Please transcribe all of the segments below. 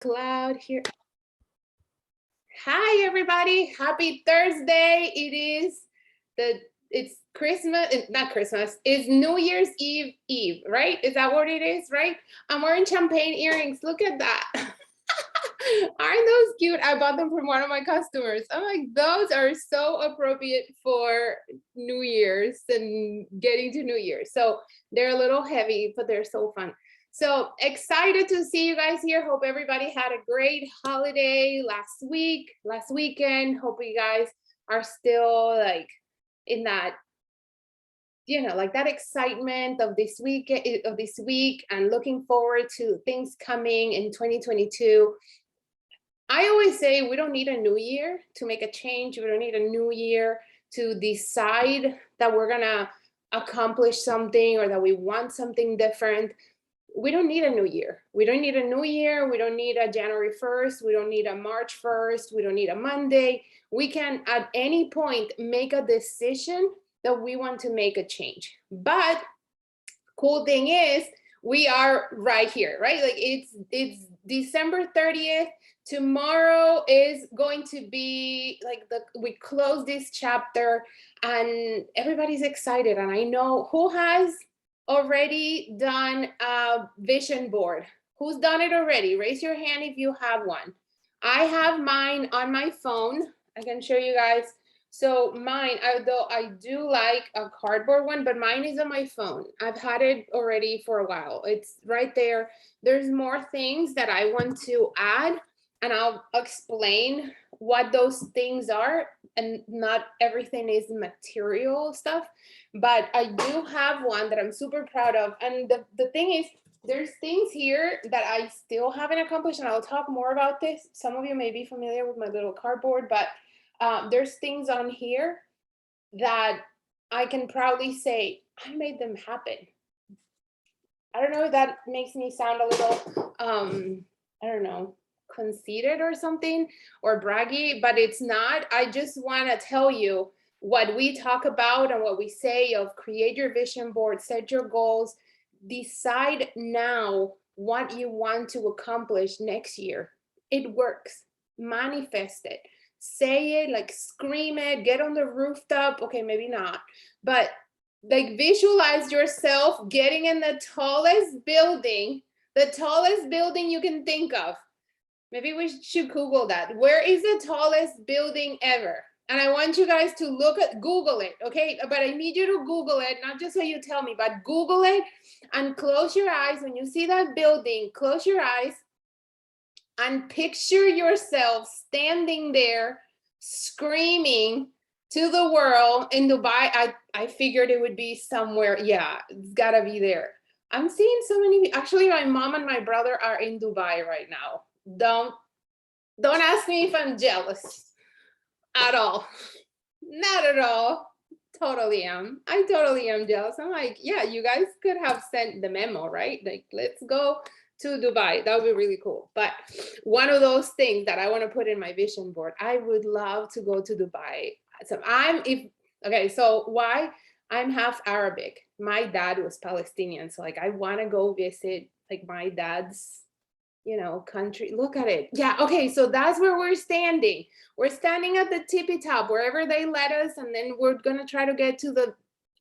cloud here. Hi, everybody. Happy Thursday. It's Christmas, not Christmas, it's New Year's Eve, right? Is that what it is, right? I'm wearing champagne earrings. Look at that. Aren't those cute? I bought them from one of my customers. I'm like, those are so appropriate for New Year's and getting to New Year's. So they're a little heavy, but they're so fun. So excited to see you guys here. Hope everybody had a great holiday last weekend. Hope you guys are still like in that, like that excitement of this week and looking forward to things coming in 2022. I always say we don't need a new year to make a change. We don't need a new year to decide that we're gonna accomplish something or that we want something different. We don't need a new year. We don't need a new year. We don't need a January 1st. We don't need a March 1st. We don't need a Monday. We can at any point make a decision that we want to make a change. But cool thing is we are right here, right? Like it's December 30th. Tomorrow is going to be like we close this chapter and everybody's excited. And I know who has already done a vision board. Who's done it already? Raise your hand if you have one. I have mine on my phone. I can show you guys. So mine, although I do like a cardboard one, but mine is on my phone. I've had it already for a while. It's right there. There's more things that I want to add, and I'll explain what those things are. And not everything is material stuff, but I do have one that I'm super proud of. And the thing is, there's things here that I still haven't accomplished, and I'll talk more about this. Some of you may be familiar with my little cardboard, but there's things on here that I can proudly say, I made them happen. I don't know if that makes me sound a little, I don't know, conceited or something or braggy, but it's not. I just want to tell you what we talk about and what we say of create your vision board, set your goals, decide now what you want to accomplish next year. It works. Manifest it. Say it, like scream it, get on the rooftop. Okay, maybe not, but like visualize yourself getting in the tallest building you can think of. Maybe we should Google that. Where is the tallest building ever? And I want you guys to Google it, okay? But I need you to Google it, not just so you tell me, but Google it and close your eyes. When you see that building, close your eyes and picture yourself standing there screaming to the world in Dubai. I figured it would be somewhere. Yeah, it's gotta be there. I'm seeing so many, actually my mom and my brother are in Dubai right now. Don't ask me if I'm jealous at all. Not at all. Totally am. I totally am jealous. I'm like, yeah, you guys could have sent the memo, right? Like, let's go to Dubai. That would be really cool. But one of those things that I want to put in my vision board, I would love to go to Dubai. So why? I'm half Arabic. My dad was Palestinian. So like, I want to go visit like my dad's country. Look at it. Yeah. Okay. So that's where we're standing. We're standing at the tippy top, wherever they let us. And then we're going to try to get to the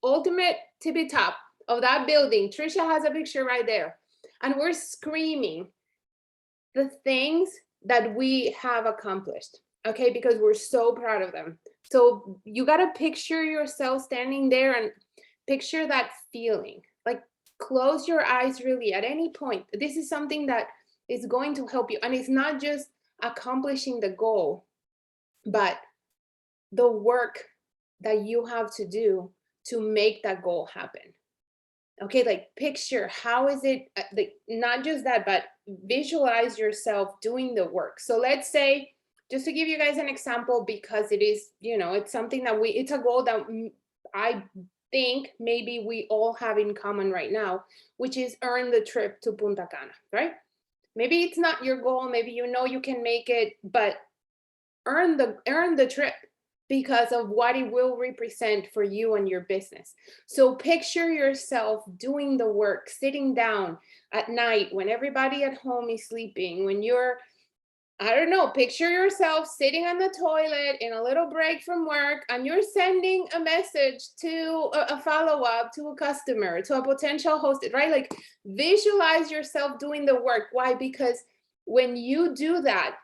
ultimate tippy top of that building. Trisha has a picture right there. And we're screaming the things that we have accomplished. Okay. Because we're so proud of them. So you got to picture yourself standing there and picture that feeling. Like close your eyes really at any point. This is something that is going to help you. And it's not just accomplishing the goal, but the work that you have to do to make that goal happen. Okay, like picture, how is it, like not just that, but visualize yourself doing the work. So let's say, just to give you guys an example, because it is, it's something that it's a goal that I think maybe we all have in common right now, which is earn the trip to Punta Cana, right? Maybe it's not your goal, maybe you can make it, but earn the trip because of what it will represent for you and your business. So picture yourself doing the work, sitting down at night when everybody at home is sleeping, when you're I don't know, picture yourself sitting on the toilet in a little break from work, and you're sending a message to a follow-up to a customer, to a potential host, right? Like, visualize yourself doing the work. Why? Because when you do that,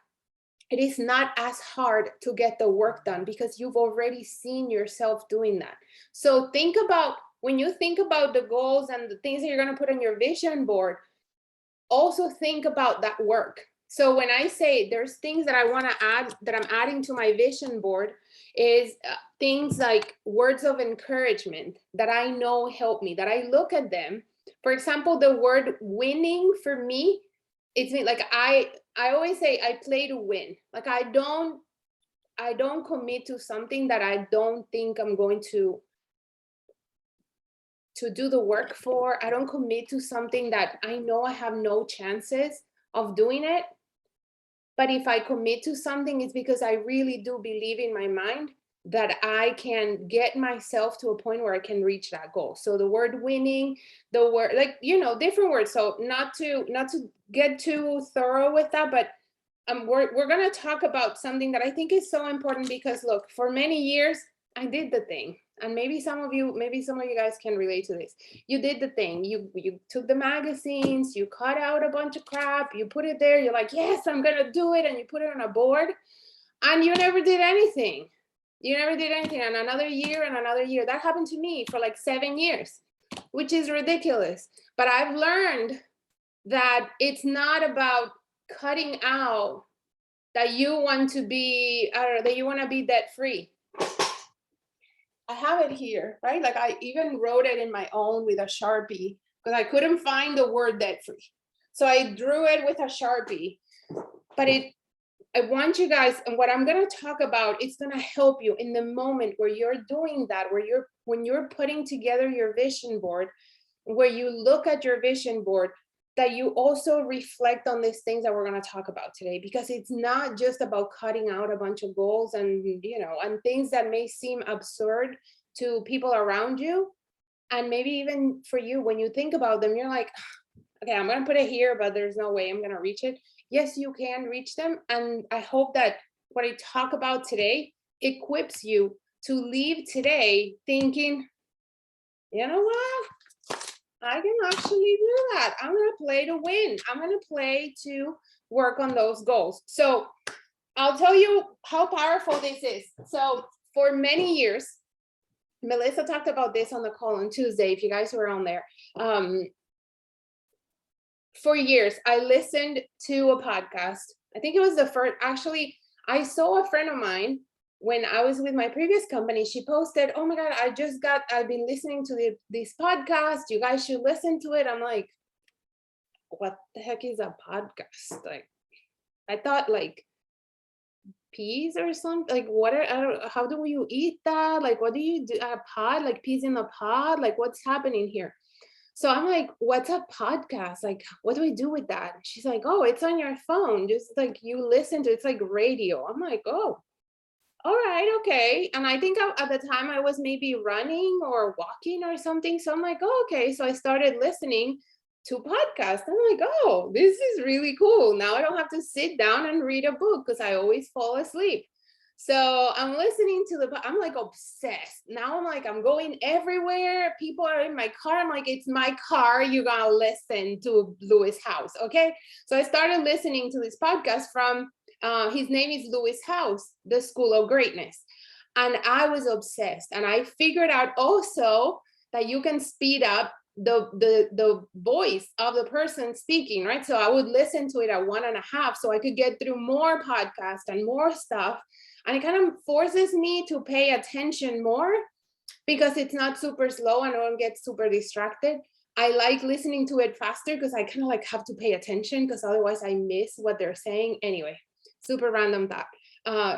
it is not as hard to get the work done because you've already seen yourself doing that. So think about, when you think about the goals and the things that you're going to put on your vision board, also think about that work. So when I say there's things that I want to add, that I'm adding to my vision board, is things like words of encouragement that I know help me, that I look at them. For example, the word winning for me, it's like I always say I play to win. Like I don't commit to something that I don't think I'm going to do the work for. I don't commit to something that I know I have no chances of doing it. But if I commit to something, it's because I really do believe in my mind that I can get myself to a point where I can reach that goal. So the word winning, the word, like, you know, different words. So not to get too thorough with that, but we're going to talk about something that I think is so important, because look, for many years, I did the thing. And maybe some of you guys can relate to this. You did the thing. You took the magazines, you cut out a bunch of crap, you put it there. You're like, yes, I'm going to do it. And you put it on a board, and you never did anything. You never did anything. And another year and another year. That happened to me for like 7 years, which is ridiculous. But I've learned that it's not about cutting out that you want to be, that you want to be debt free. I have it here, right? Like I even wrote it in my own with a Sharpie because I couldn't find the word debt free. So I drew it with a Sharpie, but I want you guys, and what I'm going to talk about, it's going to help you in the moment where you're doing that, when you're putting together your vision board, where you look at your vision board, that you also reflect on these things that we're going to talk about today, because it's not just about cutting out a bunch of goals and, you know, and things that may seem absurd to people around you. And maybe even for you, when you think about them, you're like, okay, I'm going to put it here, but there's no way I'm going to reach it. Yes, you can reach them. And I hope that what I talk about today equips you to leave today thinking, you know what? I can actually do that. I'm going to play to win. I'm going to play to work on those goals. So I'll tell you how powerful this is. So for many years, Melissa talked about this on the call on Tuesday, if you guys were on there. For years, I listened to a podcast. I think it was the first, actually, I saw a friend of mine when I was with my previous company. She posted, oh my God, I've been listening to this podcast. You guys should listen to it. I'm like, what the heck is a podcast? Like, I thought like peas or something. Like, how do you eat that? Like, what do you do? A pod, like peas in a pod? Like, what's happening here? So I'm like, what's a podcast? Like, what do we do with that? She's like, oh, it's on your phone. Just like you listen to, it's like radio. I'm like, oh, all right, okay. And I think at the time I was maybe running or walking or something. So I'm like, oh, okay. So I started listening to podcasts. I'm like, oh, this is really cool. Now I don't have to sit down and read a book because I always fall asleep. So I'm listening to I'm like obsessed. Now I'm like, I'm going everywhere. People are in my car. I'm like, it's my car. You're going to listen to Lewis House. Okay. So I started listening to this podcast from, his name is Lewis House, The School of Greatness. And I was obsessed. And I figured out also that you can speed up the voice of the person speaking, right? So I would listen to it at 1.5 so I could get through more podcasts and more stuff. And it kind of forces me to pay attention more because it's not super slow and I don't get super distracted. I like listening to it faster because I kind of like have to pay attention because otherwise I miss what they're saying. Anyway, super random thought.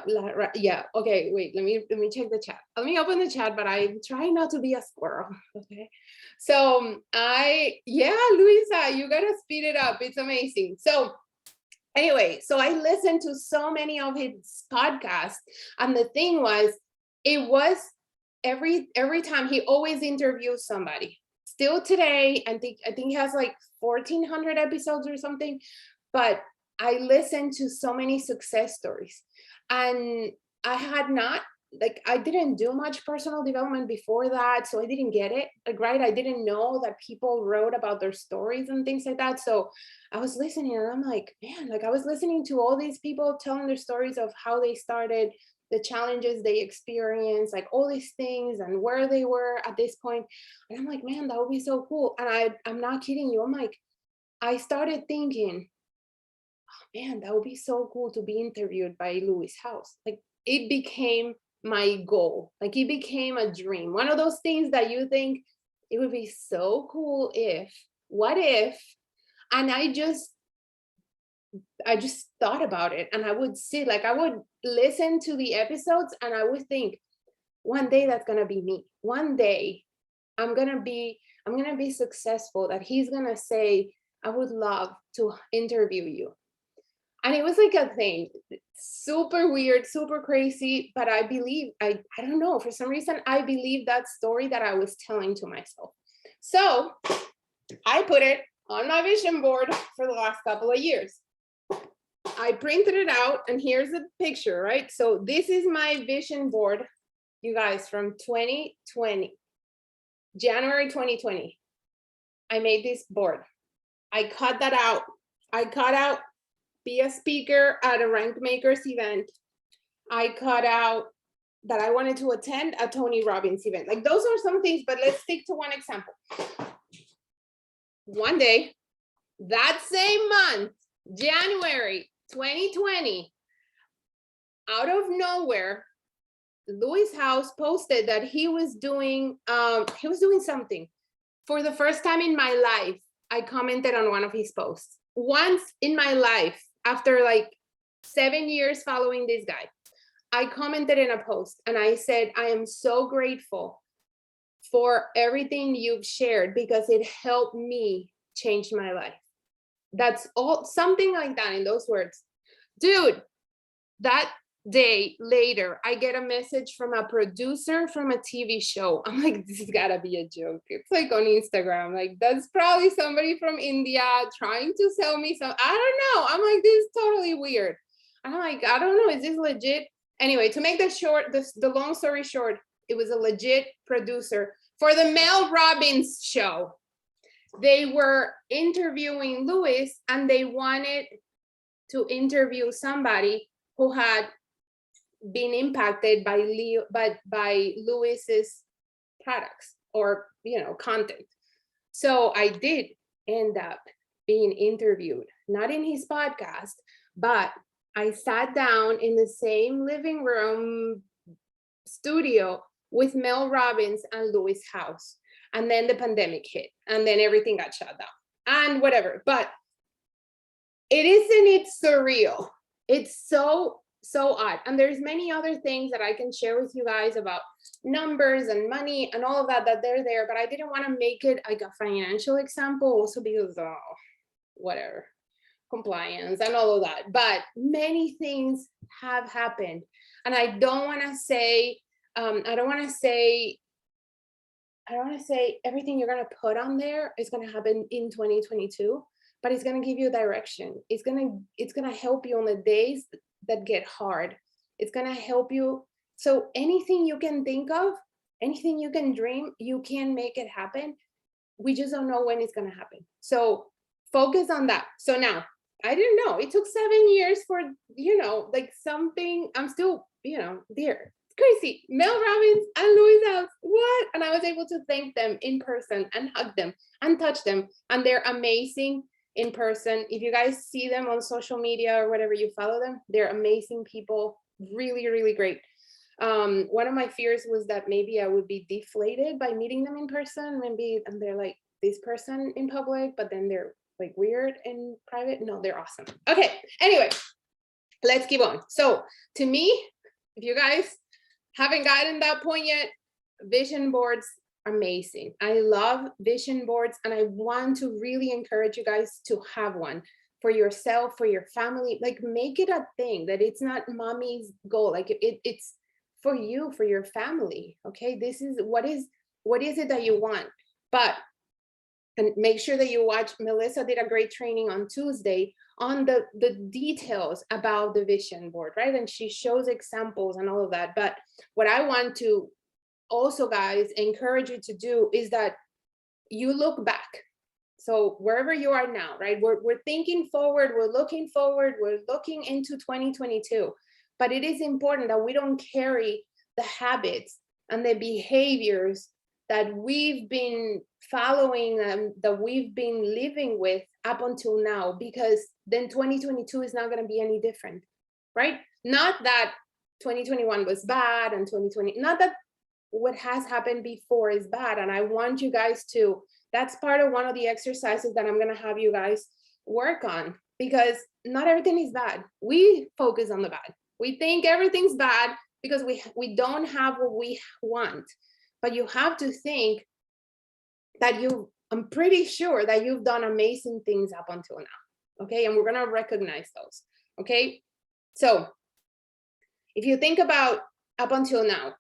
Yeah, okay, wait, let me check the chat. Let me open the chat, but I'm trying not to be a squirrel, okay? So Luisa, you gotta speed it up. It's amazing. So anyway, so I listened to so many of his podcasts, and the thing was, it was every time he always interviews somebody. Still today, I think he has like 1,400 episodes or something, but I listened to so many success stories, and I had not, like, I didn't do much personal development before that, so I didn't get it, like, right? I didn't know that people wrote about their stories and things like that. So I was listening, and I'm like, man, like, I was listening to all these people telling their stories of how they started, the challenges they experienced, like all these things, and where they were at this point. And I'm like, man, that would be so cool. And I'm not kidding you. I'm like, I started thinking, man, that would be so cool to be interviewed by Louis House. Like, it became my goal. Like, it became a dream. One of those things that you think it would be so cool if, what if? And I just thought about it, and I would sit, like, I would listen to the episodes, and I would think, one day that's gonna be me. One day I'm gonna be successful, that he's gonna say, I would love to interview you. And it was like a thing, super weird, super crazy, but I believe, I don't know, for some reason, I believe that story that I was telling to myself. So I put it on my vision board for the last couple of years. I printed it out, and here's the picture, right? So this is my vision board, you guys, from 2020, January 2020. I made this board. I cut that out. I cut out be a speaker at a Rank Makers event. I cut out that I wanted to attend a Tony Robbins event. Like, those are some things, but let's stick to one example. One day, that same month, January 2020, out of nowhere, Louis House posted that he was doing something. For the first time in my life, I commented on one of his posts. Once in my life, after like 7 years following this guy, I commented in a post, and I said, I am so grateful for everything you've shared, because it helped me change my life. That's all, something like that, in those words. Dude, that day later, I get a message from a producer from a TV show. I'm like, this has gotta be a joke. It's like on Instagram, like, that's probably somebody from India trying to sell me some, I don't know. I'm like, this is totally weird. I'm like, I don't know, is this legit? Anyway, to make the long story short, it was a legit producer for the Mel Robbins show. They were interviewing Louis, and they wanted to interview somebody who had been impacted by Louis's products, or content. So I did end up being interviewed, not in his podcast, but I sat down in the same living room studio with Mel Robbins and Louis House. And then the pandemic hit, and then everything got shut down and whatever. But isn't it surreal? It's so odd. And there's many other things that I can share with you guys about numbers and money and all of that they're there, but I didn't want to make it like a financial example, also because whatever, compliance and all of that. But many things have happened, and I don't want to say everything you're going to put on there is going to happen in 2022, but it's going to give you direction. It's going to help you on the days that get hard. It's going to help you. So anything you can think of, anything you can dream, you can make it happen. We just don't know when it's going to happen. So focus on that. So now, I didn't know. It took 7 years for, like something, I'm still, there. Crazy. Mel Robbins and Louis House. What? And I was able to thank them in person and hug them and touch them. And they're amazing in person. If you guys see them on social media or whatever, you follow them, they're amazing people. Really, really great. One of my fears was that maybe I would be deflated by meeting them in person. Maybe, and they're like this person in public, but then they're like weird in private. No, they're awesome. Okay. Anyway, let's keep on. So to me, if you guys haven't gotten that point yet, vision boards, amazing. I love vision boards, and I want to really encourage you guys to have one for yourself, for your family. Like, make it a thing, that it's not mommy's goal. Like, it's for you, for your family. Okay, this is what is it that you want. But And make sure that you watch. Melissa did a great training on Tuesday on the details about the vision board, right? And she shows examples and all of that. But what I want to also, guys, encourage you to do is that you look back. So wherever you are now, right? We're thinking forward, we're looking into 2022. But it is important that we don't carry the habits and the behaviors that we've been following and that we've been living with up until now, because then 2022 is not going to be any different, right? Not that 2021 was bad and 2020, not that what has happened before is bad. And I want you guys to, that's part of one of the exercises that I'm going to have you guys work on, because not everything is bad. We focus on the bad. We think everything's bad because we don't have what we want. But you have to think that I'm pretty sure that you've done amazing things up until now. Okay. And we're going to recognize those. Okay. So if you think about up until now,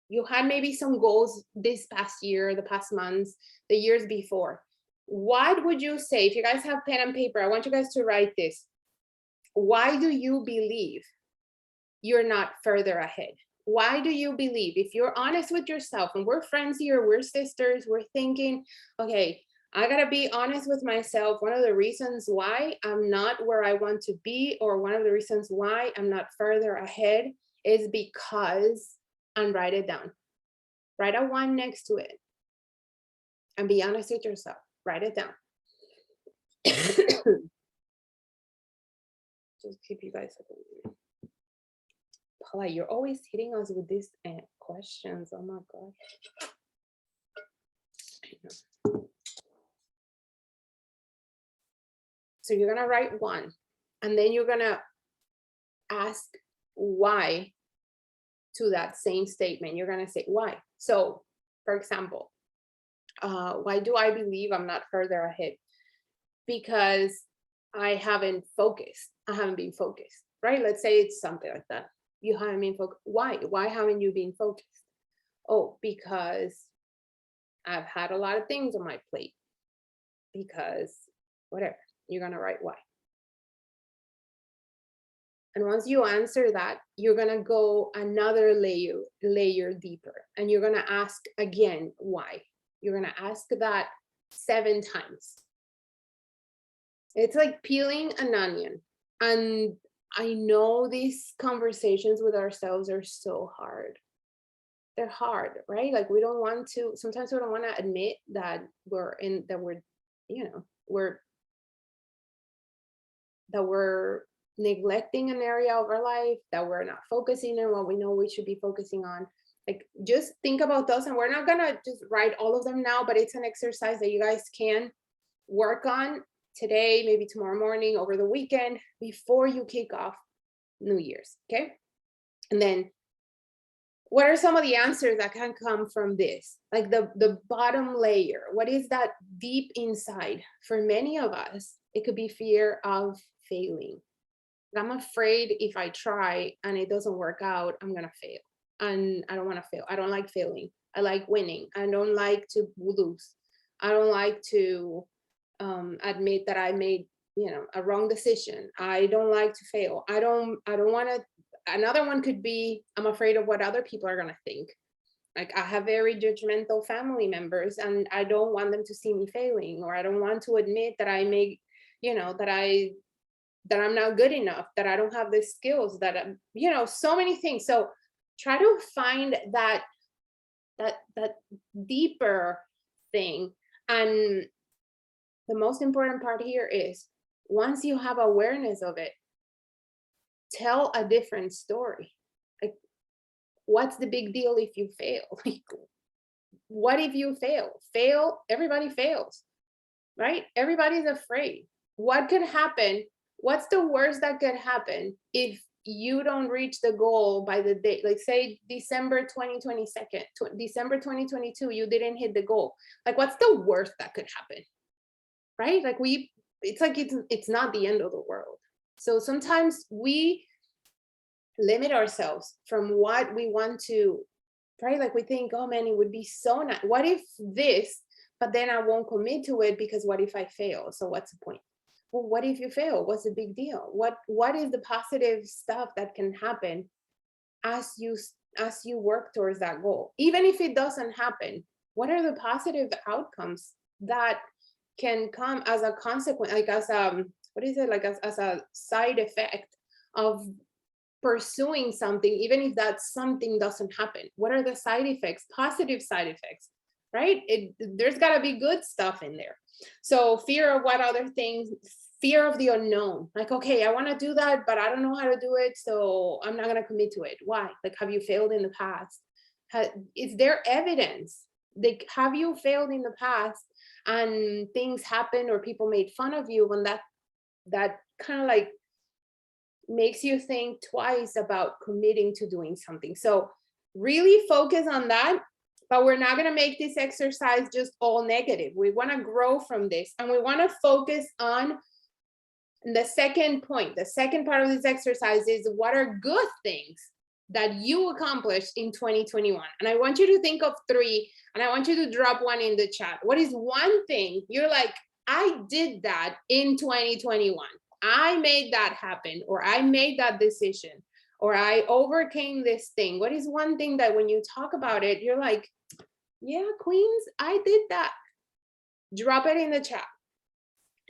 you had maybe some goals this past year, the past months, the years before. What would you say, if you guys have pen and paper, I want you guys to write this. Why do you believe you're not further ahead? Why do you believe, if you're honest with yourself, and we're friends here, we're sisters, we're thinking, okay, I gotta be honest with myself. One of the reasons why I'm not where I want to be, or one of the reasons why I'm not further ahead, is because, and write it down. Write a 1 next to it. And be honest with yourself. Write it down. Just keep you guys up. Paula, you're always hitting us with these questions. Oh my God. So you're gonna write 1, and then you're gonna ask why to that same statement. You're gonna say why. So, for example, why do I believe I'm not further ahead? Because I haven't focused. I haven't been focused, right? Let's say it's something like that. You haven't been focused. Why? Why haven't you been focused? Oh, because I've had a lot of things on my plate. Because whatever. You're gonna write why. And once you answer that, you're gonna go another layer deeper, and you're gonna ask again why. You're gonna ask that 7 times. It's like peeling an onion. And I know these conversations with ourselves are so hard. They're hard, right? Like we don't want to, sometimes we don't want to admit that we're neglecting an area of our life, that we're not focusing on what we know we should be focusing on. Like just think about those, and we're not gonna just write all of them now, but it's an exercise that you guys can work on today, maybe tomorrow morning, over the weekend, before you kick off New Year's, okay? And then what are some of the answers that can come from this? Like the bottom layer, what is that deep inside? For many of us, it could be fear of failing. I'm afraid if I try and it doesn't work out, I'm gonna fail. And I don't wanna fail. I don't like failing. I like winning. I don't like to lose. I don't like to admit that I made, a wrong decision. I don't like to fail. I don't want to. Another one could be, I'm afraid of what other people are going to think. Like I have very judgmental family members, and I don't want them to see me failing, or I don't want to admit that I make, that I'm not good enough, that I don't have the skills, that I'm, so many things. So try to find that deeper thing. And the most important part here is, once you have awareness of it, tell a different story. Like, what's the big deal if you fail? Like, what if you fail? Everybody fails, right? Everybody's afraid. What could happen? What's the worst that could happen if you don't reach the goal by the day? Like say December 2022, you didn't hit the goal. Like what's the worst that could happen? Right? Like it's not the end of the world. So sometimes we limit ourselves from what we want to, right? Like we think, oh man, it would be so nice. What if this, but then I won't commit to it because what if I fail? So what's the point? Well, what if you fail? What's the big deal? What is the positive stuff that can happen as you work towards that goal? Even if it doesn't happen, what are the positive outcomes that can come as a consequence, like as what is it, like as a side effect of pursuing something, even if that something doesn't happen? What are the side effects, positive side effects, right? There's got to be good stuff in there. So fear of what other things, fear of the unknown, like, okay, I want to do that, but I don't know how to do it, so I'm not going to commit to it. Why? Like, have you failed in the past? Is there evidence? Like, have you failed in the past and things happen or people made fun of you, when that kind of like makes you think twice about committing to doing something? So really focus on that. But we're not going to make this exercise just all negative. We want to grow from this, and we want to focus on the second point. The second part of this exercise is, what are good things that you accomplished in 2021? And I want you to think of 3, and I want you to drop one in the chat. What is one thing you're like, I did that in 2021. I made that happen, or I made that decision, or I overcame this thing. What is one thing that when you talk about it, you're like, yeah, queens, I did that. Drop it in the chat.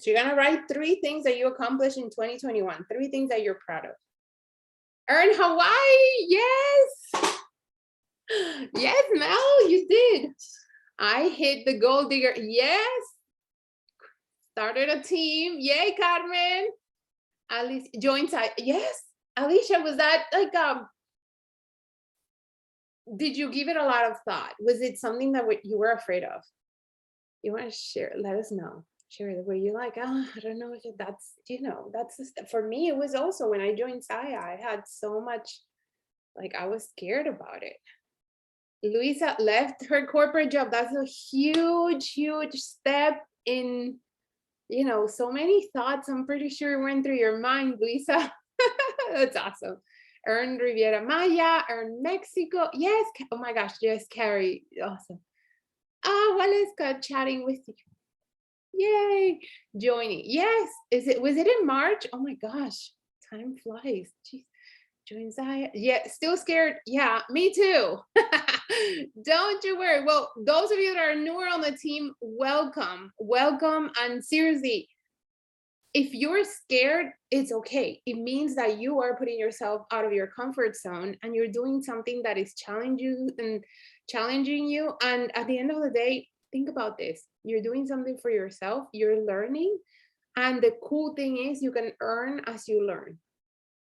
So you're gonna write 3 things that you accomplished in 2021, 3 things that you're proud of. Earn Hawaii, yes. Yes, Mel, you did. I hit the gold digger, yes. Started a team, yay, Carmen. Alice joined, yes. Alicia, was that like, did you give it a lot of thought? Was it something that you were afraid of? You want to share? Let us know. Share. Were you like, oh, I don't know if that's, that's the stuff. For me, it was also when I joined Saya, I had so much, like, I was scared about it. Luisa left her corporate job. That's a huge, huge step in, so many thoughts I'm pretty sure went through your mind, Luisa. That's awesome. Earn Riviera Maya, earn Mexico. Yes. Oh my gosh. Yes, Carrie. Awesome. Waleska chatting with you. Yay. Joining. Yes. Was it in March? Oh my gosh. Time flies. Jeez. Join Zaya. Yeah. Still scared. Yeah, me too. Don't you worry. Well, those of you that are newer on the team, welcome. Welcome. And seriously, if you're scared, it's okay. It means that you are putting yourself out of your comfort zone and you're doing something that is challenging you. And at the end of the day, think about this. You're doing something for yourself, you're learning. And the cool thing is you can earn as you learn.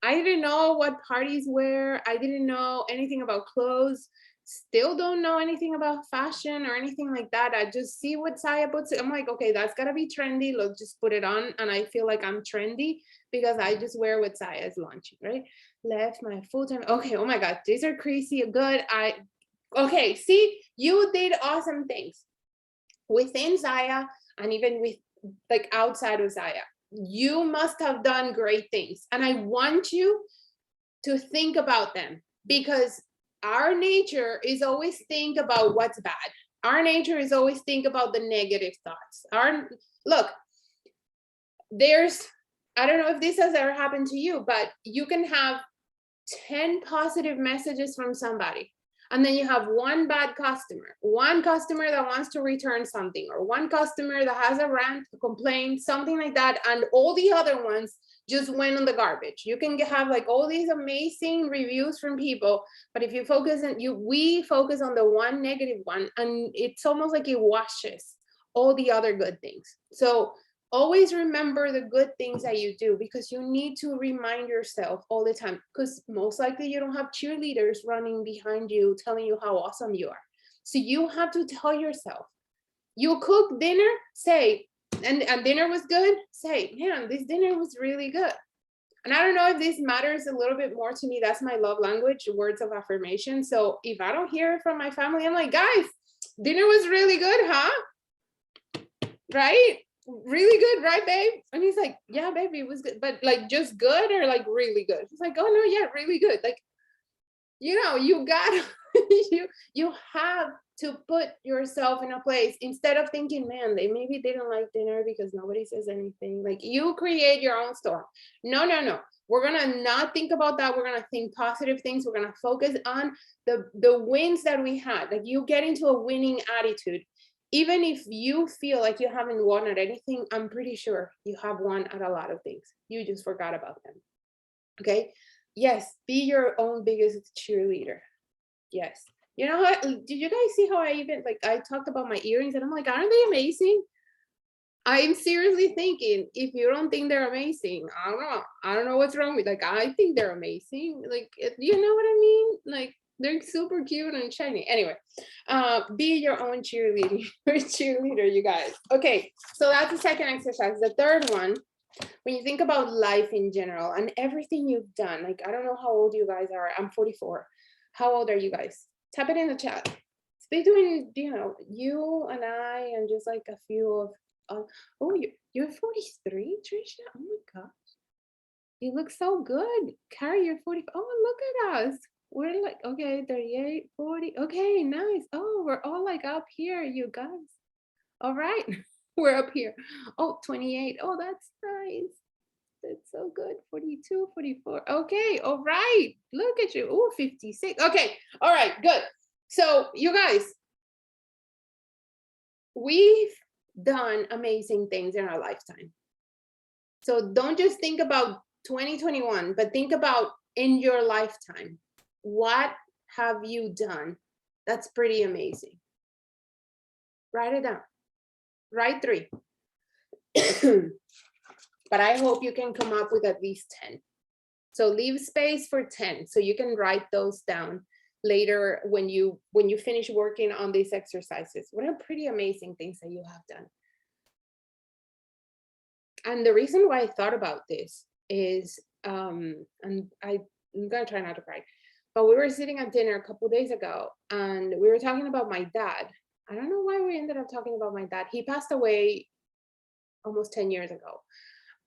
I didn't know what parties were. I didn't know anything about clothes. Still don't know anything about fashion or anything like that. I just see what Saya puts. I'm like, okay, that's gotta be trendy. Let's just put it on. And I feel like I'm trendy because I just wear what Saya is launching, right? Left my full-time. Okay, oh my God, these are crazy good. Okay, see, you did awesome things within Saya and even with like outside of Saya. You must have done great things. And I want you to think about them, because our nature is always think about what's bad. Our nature is always think about the negative thoughts. Look, I don't know if this has ever happened to you, but you can have 10 positive messages from somebody, and then you have one bad customer, one customer that wants to return something, or one customer that has a rant, a complaint, something like that, and all the other ones just went on the garbage. You can have like all these amazing reviews from people, but if you focus on we focus on the one negative one, and it's almost like it washes all the other good things. So always remember the good things that you do, because you need to remind yourself all the time, because most likely you don't have cheerleaders running behind you telling you how awesome you are. So you have to tell yourself, you cook dinner, say, and dinner was good, say, man, this dinner was really good. And I don't know if this matters a little bit more to me. That's my love language, words of affirmation. So if I don't hear it from my family, I'm like, guys, dinner was really good, huh? Right? Really good, right, babe? And he's like, yeah, baby, it was good. But like just good or like really good? He's like, oh no, yeah, really good. Like, you got you have to put yourself in a place instead of thinking, man, they maybe didn't like dinner because nobody says anything. Like, you create your own storm. No, no, no. We're gonna not think about that. We're gonna think positive things. We're gonna focus on the wins that we had. Like, you get into a winning attitude. Even if you feel like you haven't won at anything, I'm pretty sure you have won at a lot of things. You just forgot about them. Okay. Yes, be your own biggest cheerleader. Yes. You know what? Did you guys see how I even, like, I talked about my earrings and I'm like, aren't they amazing? I'm seriously thinking, if you don't think they're amazing, I don't know. I don't know what's wrong with, like, I think they're amazing. Like, you know what I mean? Like, they're super cute and shiny. Anyway, be your own cheerleader, cheerleader, you guys. Okay, so that's the second exercise. The third one, when you think about life in general and everything you've done, like, I don't know how old you guys are. I'm 44. How old are you guys? Type it in the chat. It's between, you know, you and I and just like a few of, oh, you're 43, Trisha? Oh my gosh. You look so good. Carrie, you're 40. Oh, look at us. We're like, okay, 38, 40. Okay, nice. Oh, we're all like up here, you guys. All right. We're up here. Oh, 28. Oh, that's nice. That's so good. 42, 44. Okay, all right. Look at you. Oh, 56. Okay, all right, good. So you guys, we've done amazing things in our lifetime. So don't just think about 2021, but think about in your lifetime. What have you done? That's pretty amazing. Write it down. Write 3. But I hope you can come up with at least 10. So leave space for 10 so you can write those down later when you finish working on these exercises. What are pretty amazing things that you have done. And the reason why I thought about this is, and I'm gonna try not to cry, but we were sitting at dinner a couple days ago and we were talking about my dad. I don't know why we ended up talking about my dad. He passed away almost 10 years ago.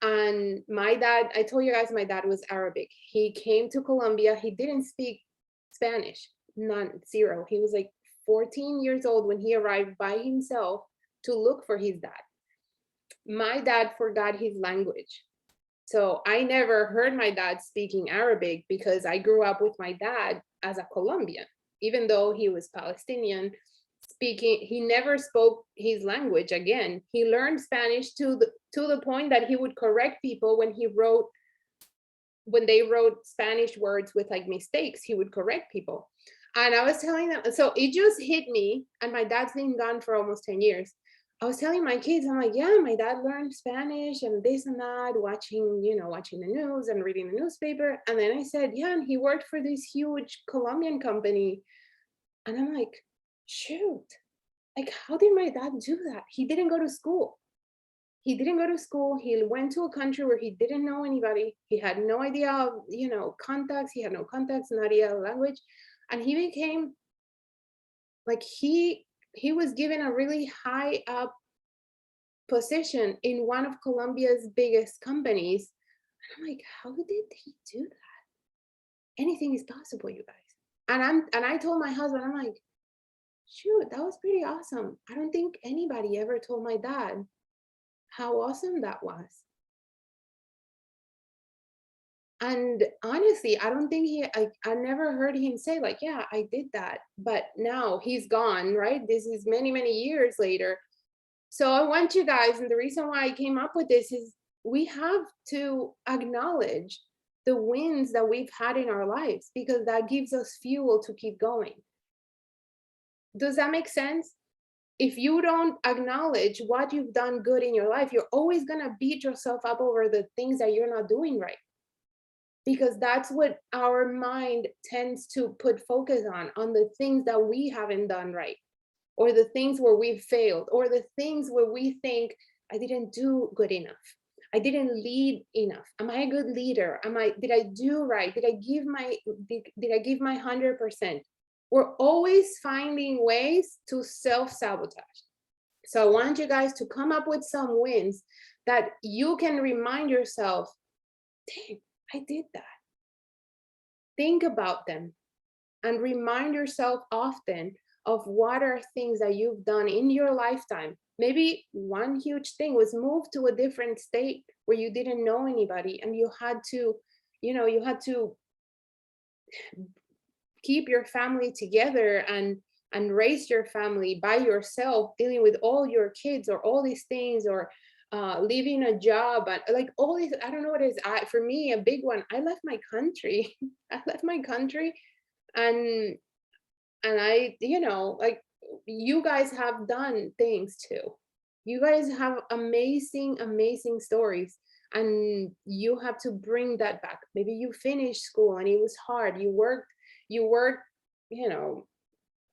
And my dad, I told you guys my dad was Arabic. He came to Colombia. He didn't speak Spanish, none, zero. He was like 14 years old when he arrived by himself to look for his dad. My dad forgot his language. So I never heard my dad speaking Arabic because I grew up with my dad as a Colombian, even though he was Palestinian. He never spoke his language again. He learned Spanish to the point that he would correct people when they wrote Spanish words with like mistakes. He would correct people. And I was telling them, so it just hit me, and my dad's been gone for almost 10 years. I was telling my kids, I'm like, yeah, my dad learned Spanish and this and that, watching the news and reading the newspaper. And then I said, yeah, and he worked for this huge Colombian company. And I'm like, shoot, like, how did my dad do that? He didn't go to school. He didn't go to school. He went to a country where he didn't know anybody. He had no idea of, contacts. He had no contacts, no idea of language. And he became, like, he was given a really high up position in one of Colombia's biggest companies. And I'm like, how did he do that? Anything is possible, you guys. And I told my husband, I'm like, shoot, that was pretty awesome. I don't think anybody ever told my dad how awesome that was. And honestly, I don't think I never heard him say like, yeah, I did that. But now he's gone, right? This is many, many years later. So I want you guys, and the reason why I came up with this is we have to acknowledge the wins that we've had in our lives, because that gives us fuel to keep going. Does that make sense? If you don't acknowledge what you've done good in your life, you're always going to beat yourself up over the things that you're not doing right. Because that's what our mind tends to put focus on the things that we haven't done right, or the things where we've failed, or the things where we think, I didn't do good enough. I didn't lead enough. Am I a good leader? Did I do right? Did I give my 100%? We're always finding ways to self-sabotage. So I want you guys to come up with some wins that you can remind yourself, dang, I did that. Think about them and remind yourself often of what are things that you've done in your lifetime. Maybe one huge thing was move to a different state where you didn't know anybody, and you had to, you had to keep your family together and raise your family by yourself, dealing with all your kids or all these things, or leaving a job, and like all these, I don't know what it is. For me, a big one, I left my country. I left my country, and I, like, you guys have done things too. You guys have amazing, amazing stories, and you have to bring that back. Maybe you finished school and it was hard. You worked, you know,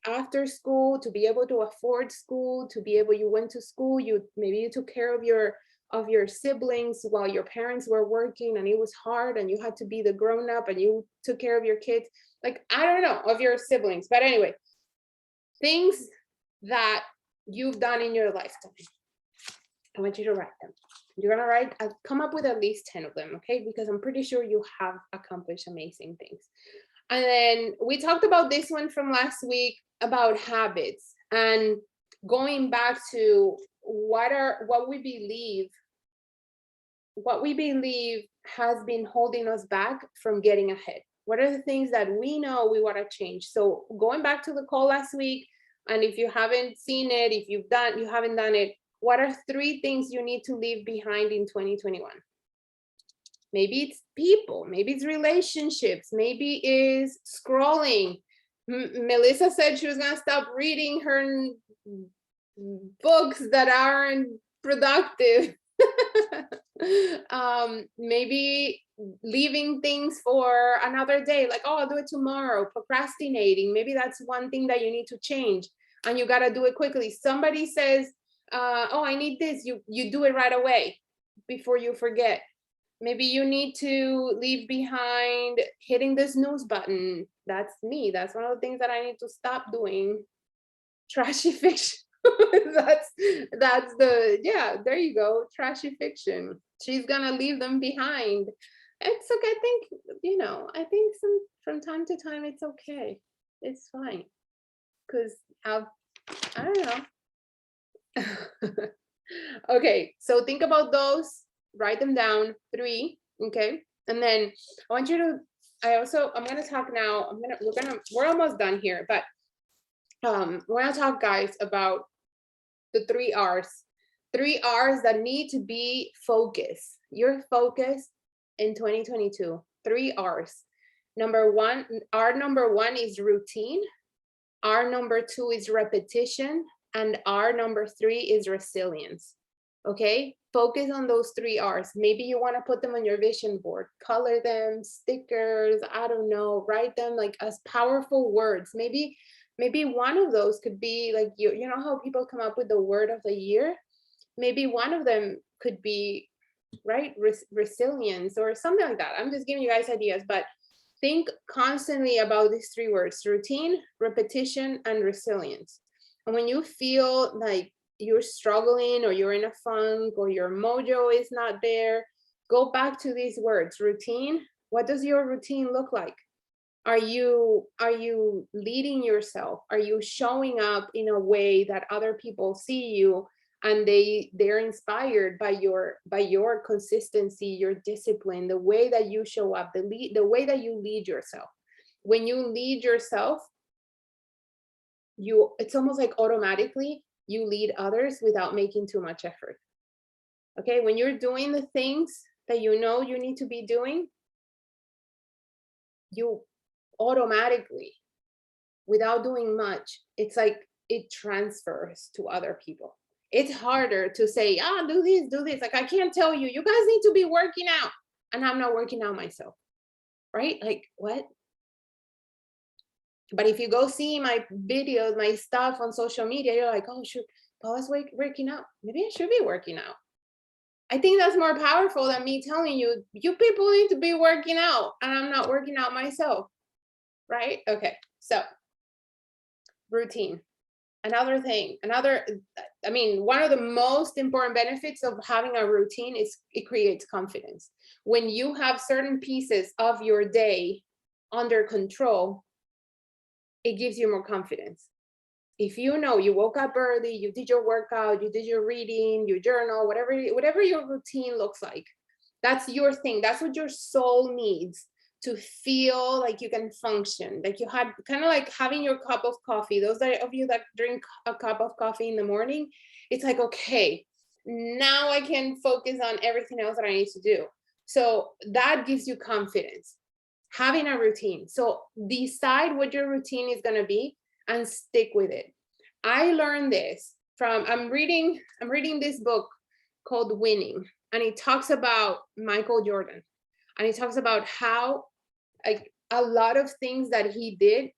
after school to be able to afford school, to be able, you went to school, maybe you took care of your siblings while your parents were working, and it was hard, and you had to be the grown up, and you took care of your kids, like, I don't know, of your siblings. But anyway, things that you've done in your lifetime, I want you to write them. You're gonna write, come up with at least 10 of them, okay? Because I'm pretty sure you have accomplished amazing things. And then we talked about this one from last week about habits, and going back to what we believe has been holding us back from getting ahead. What are the things that we know we want to change? So going back to the call last week, and if you haven't seen it, if you haven't done it, what are 3 things you need to leave behind in 2021? Maybe it's people, maybe it's relationships, maybe it's scrolling. Melissa said she was gonna stop reading her books that aren't productive. Maybe leaving things for another day, like, oh, I'll do it tomorrow. Procrastinating, maybe that's one thing that you need to change, and you got to do it quickly. Somebody says, oh, I need this, you do it right away before you forget. Maybe you need to leave behind hitting the snooze button. That's me. That's one of the things that I need to stop doing. Trashy fiction. that's yeah, there you go. Trashy fiction. She's gonna leave them behind. It's okay. I think from time to time it's okay. It's fine. Because I don't know. Okay, so think about those, write them down, 3, okay? And then I want you to, I'm gonna talk now, we're almost done here, but we're gonna talk, guys, about the 3 R's. 3 R's that need to be focused. Your focus in 2022, 3 R's. R number one is routine. R number 2 is repetition. And R number 3 is resilience. Okay, focus on those 3 R's. Maybe you want to put them on your vision board, color them, stickers, I don't know, write them like as powerful words. Maybe one of those could be like, you know how people come up with the word of the year? Maybe one of them could be, right, resilience or something like that. I'm just giving you guys ideas, but think constantly about these 3 words: routine, repetition, and resilience. And when you feel like you're struggling, or you're in a funk, or your mojo is not there, go back to these words. Routine. What does your routine look like? Are you leading yourself? Are you showing up in a way that other people see you and they're inspired by your consistency, your discipline, the way that you show up, the way that you lead yourself? When you lead yourself, it's almost like automatically you lead others without making too much effort. Okay, when you're doing the things that you know you need to be doing, you automatically, without doing much, it's like it transfers to other people. It's harder to say, do this. Like, I can't tell you, you guys need to be working out, and I'm not working out myself, right? Like, what? But if you go see my videos, my stuff on social media, you're like, oh, shoot, Paula's working out. Maybe I should be working out. I think that's more powerful than me telling you, you people need to be working out, and I'm not working out myself, right? Okay, so routine. One of the most important benefits of having a routine is it creates confidence. When you have certain pieces of your day under control, it gives you more confidence. If you know you woke up early, you did your workout, you did your reading, your journal, whatever your routine looks like, that's your thing. That's what your soul needs to feel like you can function. Like you had kind of like having your cup of coffee. Those of you that drink a cup of coffee in the morning, it's like, okay, now I can focus on everything else that I need to do. So that gives you confidence, having a routine. So decide what your routine is going to be and stick with it. I learned this from, I'm reading this book called Winning, and it talks about Michael Jordan, and it talks about how like a lot of things that he did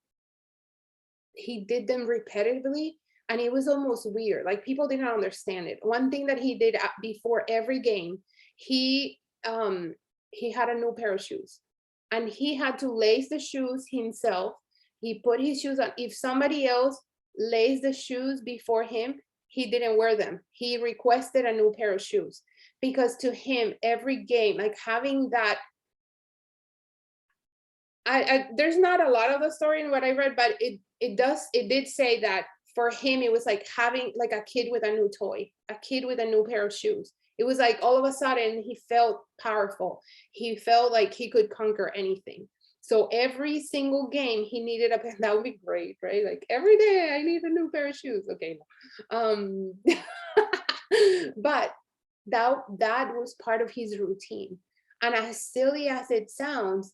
them repetitively, and it was almost weird. Like people didn't understand it. One thing that he did before every game, he had a new pair of shoes, and he had to lace the shoes himself. He put his shoes on. If somebody else laced the shoes before him, he didn't wear them. He requested a new pair of shoes, because to him, every game, like having that, there's not a lot of the story in what I read, but it did say that for him, it was like having like a kid with a new toy, a kid with a new pair of shoes. It was like all of a sudden he felt powerful. He felt like he could conquer anything. So every single game he needed that would be great, right? Like every day I need a new pair of shoes. Okay. But that was part of his routine. And as silly as it sounds,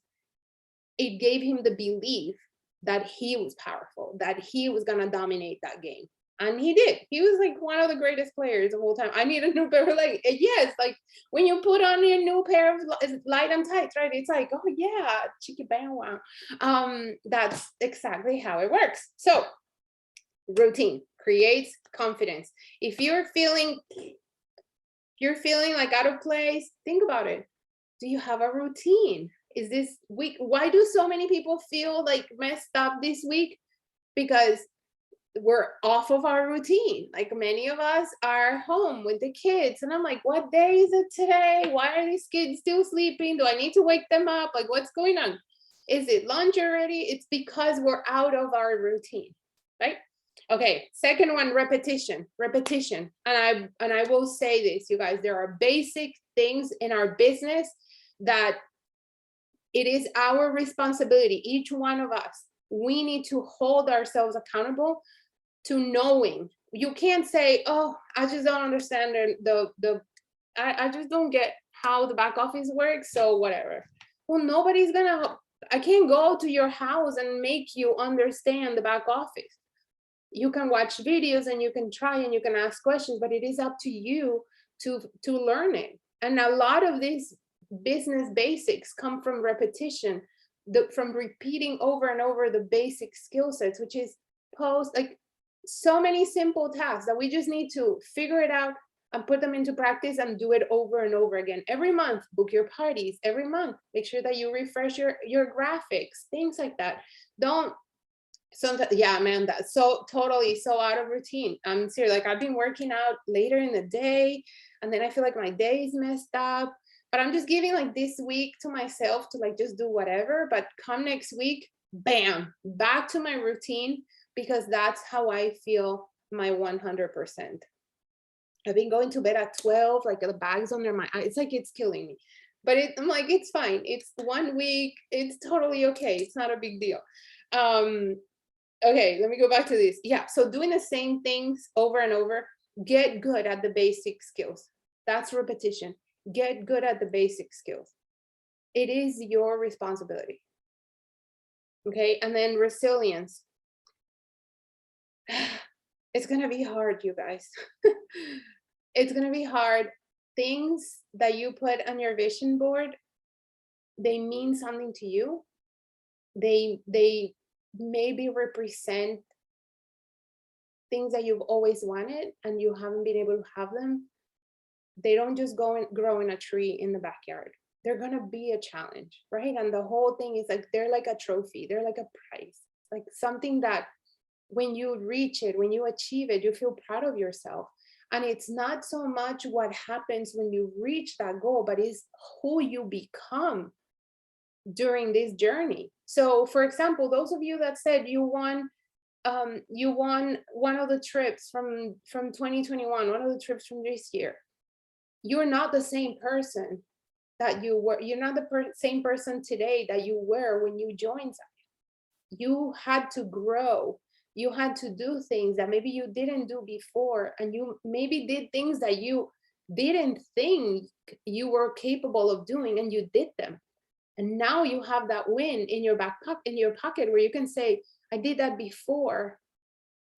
it gave him the belief that he was powerful, that he was going to dominate that game. And he did. He was like one of the greatest players of all time. I need a new pair of, like, yes, like when you put on your new pair of light and tights, right? It's like, oh yeah, cheeky bam wow. That's exactly how it works. So routine creates confidence. If you're feeling like out of place, think about it. Do you have a routine? Is this week? Why do so many people feel like messed up this week? Because we're off of our routine. Like many of us are home with the kids, and I'm like, what day is it today? Why are these kids still sleeping? Do I need to wake them up? Like, what's going on? Is it lunch already? It's because we're out of our routine, right? Okay, second one, repetition. And I will say this, you guys, there are basic things in our business that it is our responsibility, each one of us. We need to hold ourselves accountable to knowing. You can't say, oh, I just don't understand I just don't get how the back office works, so whatever. Well, I can't go to your house and make you understand the back office. You can watch videos and you can try and you can ask questions, but it is up to you to learn it. And a lot of these business basics come from repetition, from repeating over and over the basic skill sets, which is like so many simple tasks that we just need to figure it out and put them into practice and do it over and over again. Every month, book your parties. Every month, make sure that you refresh your graphics, things like that. Sometimes, yeah, man, that's so totally so out of routine. I'm serious. Like I've been working out later in the day, and then I feel like my day is messed up. But I'm just giving like this week to myself to like just do whatever. But come next week, bam, back to my routine, because that's how I feel my 100%. I've been going to bed at 12, like the bags under my eyes. It's like it's killing me. But I'm like, it's fine. It's 1 week. It's totally okay. It's not a big deal. Okay, let me go back to this. Yeah, so doing the same things over and over, get good at the basic skills. That's repetition. Get good at the basic skills. It is your responsibility. Okay, and then resilience. It's gonna be hard, you guys. It's gonna be hard. Things that you put on your vision board, they mean something to you. They maybe represent things that you've always wanted and you haven't been able to have them. They don't just grow in a tree in the backyard. They're gonna be a challenge, right? And the whole thing is like, they're like a trophy. They're like a prize, like something that when you reach it, when you achieve it, you feel proud of yourself. And it's not so much what happens when you reach that goal, but it's who you become during this journey. So for example, those of you that said you won you won one of the trips from 2021, one of the trips from this year. You're not the same person that you were. You're not the same person today that you were when you joined. You had to grow. You had to do things that maybe you didn't do before, and you maybe did things that you didn't think you were capable of doing, and you did them. And now you have that win in your pocket where you can say, I did that before.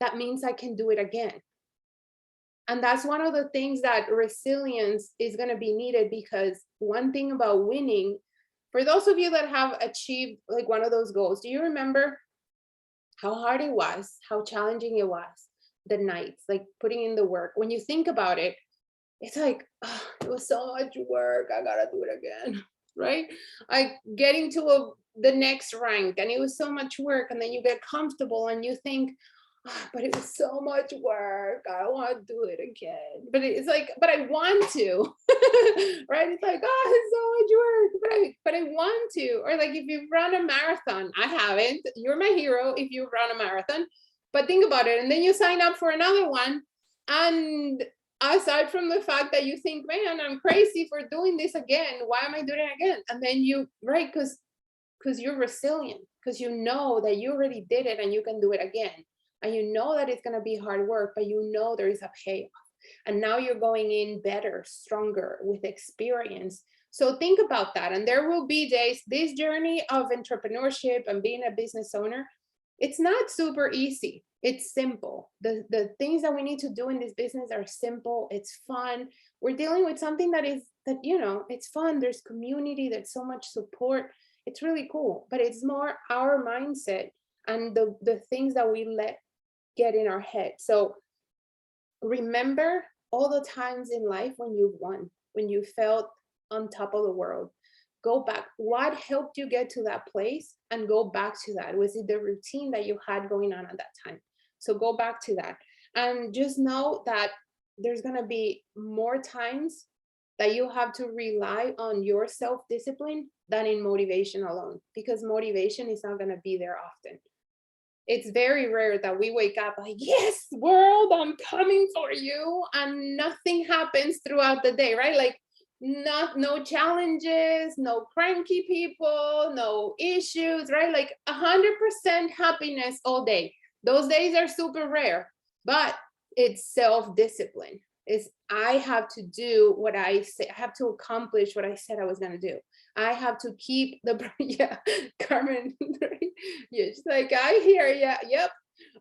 That means I can do it again. And that's one of the things that resilience is going to be needed, because one thing about winning, for those of you that have achieved like one of those goals, do you remember how hard it was, how challenging it was, the nights, like putting in the work? When you think about it, it's like, oh, it was so much work, I gotta do it again, right? Like getting to the next rank, and it was so much work, and then you get comfortable and you think, oh, but it was so much work, I don't want to do it again. But it's like, but I want to, right? It's like, oh, it's so much work, but I want to. Or like if you run a marathon, I haven't, you're my hero if you run a marathon, but think about it, and then you sign up for another one, and aside from the fact that you think, man, I'm crazy for doing this again, why am I doing it again? And then you, right, because you're resilient, because you know that you already did it and you can do it again. And you know that it's going to be hard work, but you know there is a payoff. And now you're going in better, stronger, with experience. So think about that. And there will be days, this journey of entrepreneurship and being a business owner, it's not super easy. It's simple. The things that we need to do in this business are simple. It's fun. We're dealing with something that it's fun. There's community. There's so much support. It's really cool. But it's more our mindset and the things that we let get in our head. So remember all the times in life when you won, when you felt on top of the world. Go back. What helped you get to that place? And go back to that. Was it the routine that you had going on at that time? So go back to that. And just know that there's going to be more times that you have to rely on your self-discipline than in motivation alone, because motivation is not going to be there often. It's very rare that we wake up like, yes, world, I'm coming for you, and nothing happens throughout the day, right? Like no challenges, no cranky people, no issues, right? Like 100% happiness all day. Those days are super rare, but it's self-discipline. I have to do what I say. I have to accomplish what I said I was going to do. I have to keep yeah, Carmen. Yeah, she's like, I hear ya. Yep.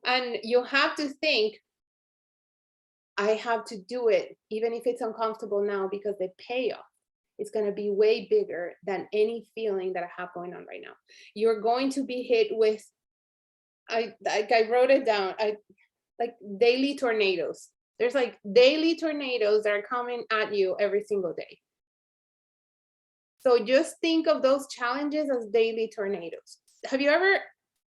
And you have to think, I have to do it, even if it's uncomfortable now, because the payoff is going to be way bigger than any feeling that I have going on right now. You're going to be hit with, I wrote it down, like daily tornadoes. There's like daily tornadoes that are coming at you every single day. So just think of those challenges as daily tornadoes. Have you ever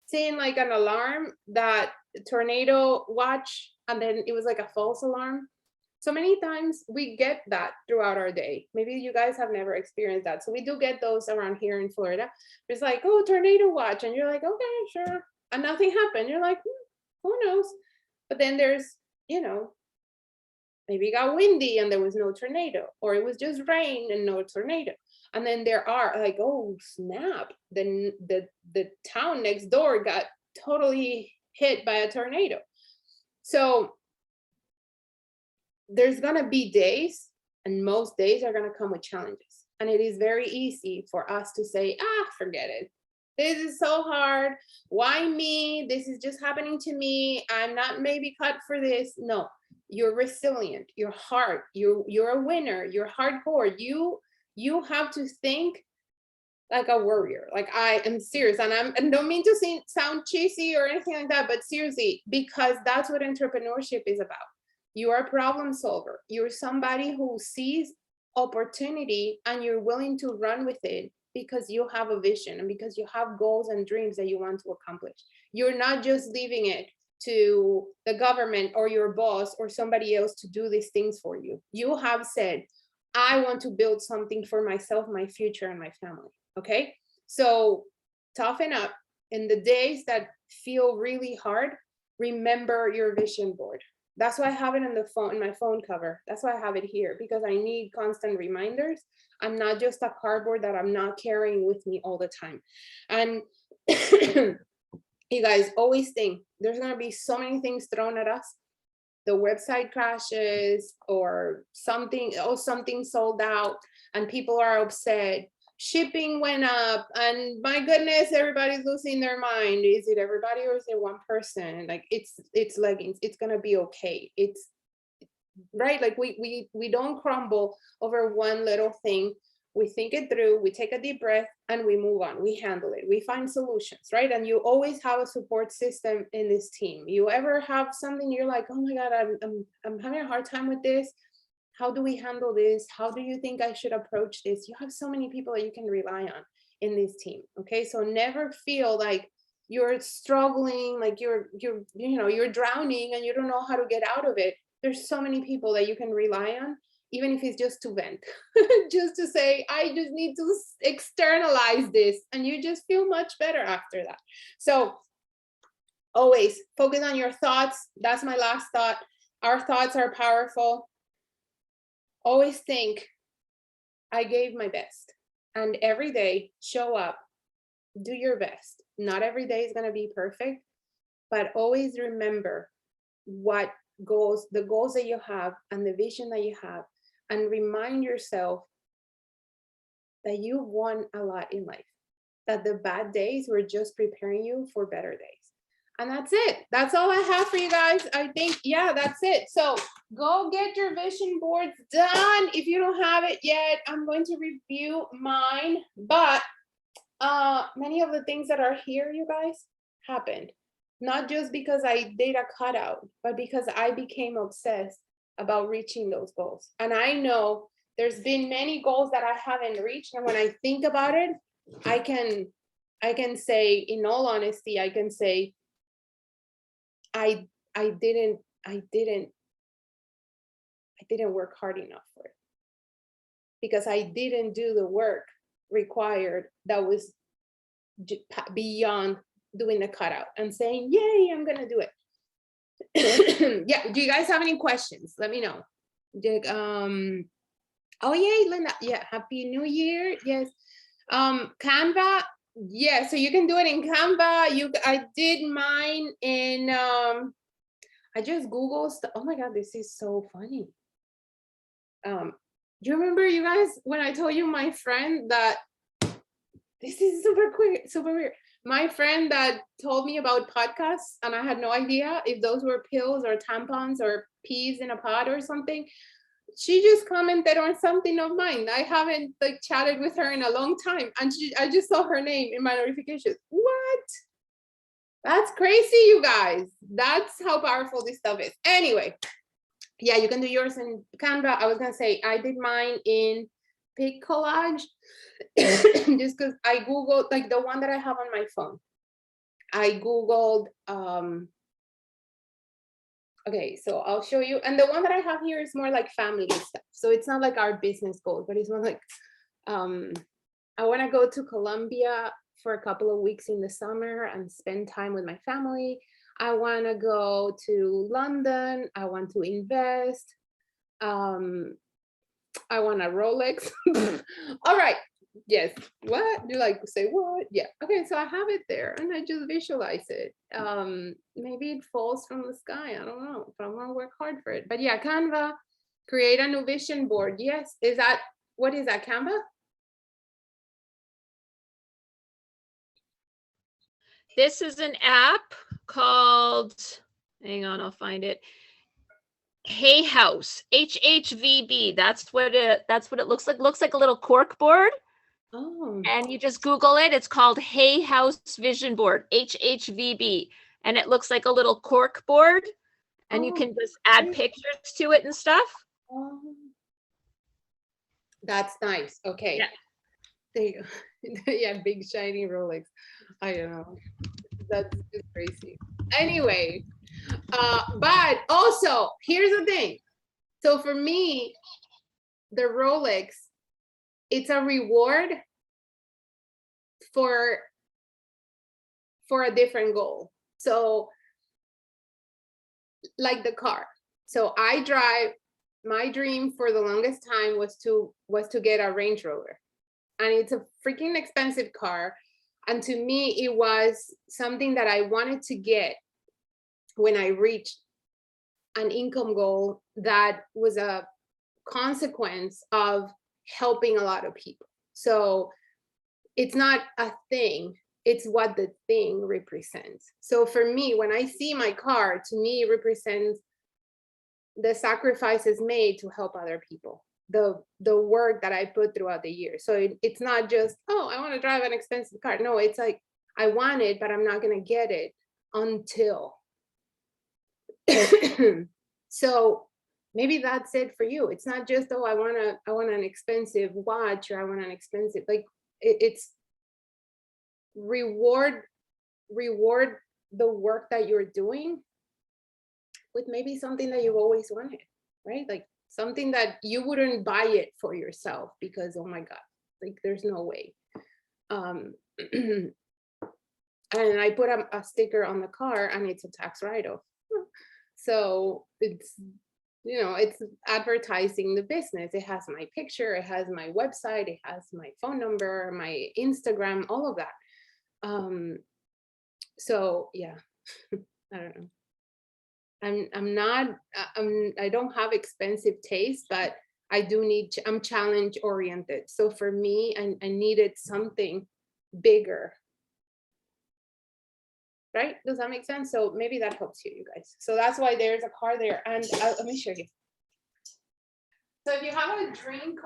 seen like an alarm that tornado watch, and then it was like a false alarm? So many times we get that throughout our day. Maybe you guys have never experienced that. So we do get those around here in Florida. It's like, oh, tornado watch. And you're like, okay, sure. And nothing happened. You're like, who knows? But then there's, maybe it got windy and there was no tornado, or it was just rain and no tornado. And then there are like, oh snap, then the town next door got totally hit by a tornado. So there's gonna be days, and most days are gonna come with challenges. And it is very easy for us to say, forget it. This is so hard. Why me? This is just happening to me. I'm not maybe cut for this. No, you're resilient. You're hard. You're a winner. You're hardcore. You have to think like a warrior. Like, I am serious, and I don't mean to sound cheesy or anything like that, but seriously, because that's what entrepreneurship is about. You are a problem solver. You're somebody who sees opportunity and you're willing to run with it because you have a vision and because you have goals and dreams that you want to accomplish. You're not just leaving it to the government or your boss or somebody else to do these things for you. You have said, I want to build something for myself, my future, and my family. Okay, so toughen up. In the days that feel really hard, remember your vision board. That's why I have it in the phone, in my phone cover. That's why I have it here, because I need constant reminders. I'm not just a cardboard that I'm not carrying with me all the time. And you guys always think there's going to be so many things thrown at us. The website crashes or something, oh, something sold out and people are upset. Shipping went up and my goodness, everybody's losing their mind. Is it everybody or is it one person? Like it's leggings. It's gonna be okay. It's right. Like we don't crumble over one little thing. We think it through, we take a deep breath and we move on. We handle it. We find solutions, right? And you always have a support system in this team. You ever have something you're like, oh my God, I'm having a hard time with this. How do we handle this? How do you think I should approach this? You have so many people that you can rely on in this team. Okay, so never feel like you're struggling, like you're drowning and you don't know how to get out of it. There's so many people that you can rely on, even if it's just to vent, just to say, I just need to externalize this, and you just feel much better after that. So always focus on your thoughts. That's my last thought. Our thoughts are powerful. Always think, I gave my best. And every day, show up, do your best. Not every day is going to be perfect, but always remember what goals, the goals that you have and the vision that you have, and remind yourself that you won a lot in life, that the bad days were just preparing you for better days. And that's it. That's all I have for you guys. I think, yeah, that's it. So go get your vision boards done. If you don't have it yet, I'm going to review mine. But many of the things that are here, you guys, happened. Not just because I did a cutout, but because I became obsessed about reaching those goals. And I know there's been many goals that I haven't reached. And when I think about it, I can say, in all honesty, I can say, I didn't work hard enough for it, because I didn't do the work required that was beyond doing the cutout and saying, yay, I'm gonna do it. Yeah, do you guys have any questions? Let me know. Oh yay, Linda, yeah, happy new year. Yes. Canva, yeah, so you can do it in Canva. I did mine in I just Googled stuff. Oh my God, this is so funny. Do you remember, you guys, when I told you my friend that, this is super quick, super weird. My friend that told me about podcasts, and I had no idea if those were pills or tampons or peas in a pod or something. She just commented on something of mine. I haven't like chatted with her in a long time, and I just saw her name in my notifications. What? That's crazy, you guys. That's how powerful this stuff is. Anyway, yeah, you can do yours in Canva. I was gonna say I did mine in Pic Collage, just because I Googled, like the one that I have on my phone. I Googled, okay, so I'll show you. And the one that I have here is more like family stuff. So it's not like our business goals, but it's more like, I wanna go to Colombia for a couple of weeks in the summer and spend time with my family. I want to go to London. I want to invest. I want a Rolex. All right. Yes. What? You like say what? Yeah. Okay. So I have it there and I just visualize it. Maybe it falls from the sky. I don't know, but I'm going to work hard for it. But yeah, Canva, create a new vision board. Yes. Is that, what is that, Canva? This is an app called, hang on, I'll find it. Hay House, HHVB. That's what it looks like. Looks like a little cork board. Oh. And you just Google it. It's called Hay House Vision Board, HHVB. And it looks like a little cork board. And you can just add pictures to it and stuff. Oh. That's nice. Okay. Yeah. There you go. Yeah, big shiny Rolex. I don't know. That's just crazy. Anyway, but also here's the thing. So for me, the Rolex, it's a reward for a different goal. So like the car. So I drive, my dream for the longest time was to get a Range Rover. And it's a freaking expensive car. And to me, it was something that I wanted to get when I reached an income goal that was a consequence of helping a lot of people. So it's not a thing, it's what the thing represents. So for me, when I see my car, to me, it represents the sacrifices made to help other people, the work that I put throughout the year. So it's not just, oh, I want to drive an expensive car. No, it's like, I want it, but I'm not going to get it until. So maybe that's it for you. It's not just, oh, I want an expensive watch, or I want an expensive, like it's reward the work that you're doing with maybe something that you've always wanted, right? Like something that you wouldn't buy it for yourself because, oh my God, like there's no way. And I put a sticker on the car, and it's a tax write-off. So it's, you know, it's advertising the business. It has my picture, it has my website, it has my phone number, my Instagram, all of that. So yeah, I don't know. I don't have expensive taste, but I do need, I'm challenge oriented. So for me, I needed something bigger. Right? Does that make sense? So maybe that helps you guys. So that's why there's a car there. And let me show you. So if you have a dream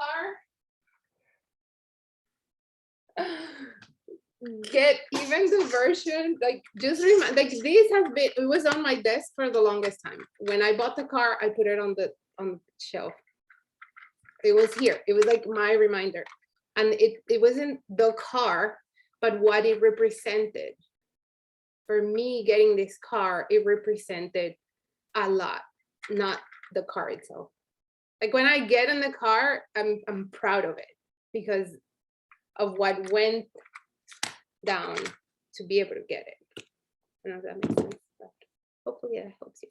car, get even the version, like just remind, like this has been, it was on my desk for the longest time. When I bought the car, I put it on the shelf. It was here. It was like my reminder. And it wasn't the car, but what it represented. For me, getting this car, it represented a lot, not the car itself. Like when I get in the car, I'm proud of it because of what went down to be able to get it. I don't know if that makes sense, but hopefully that helps you.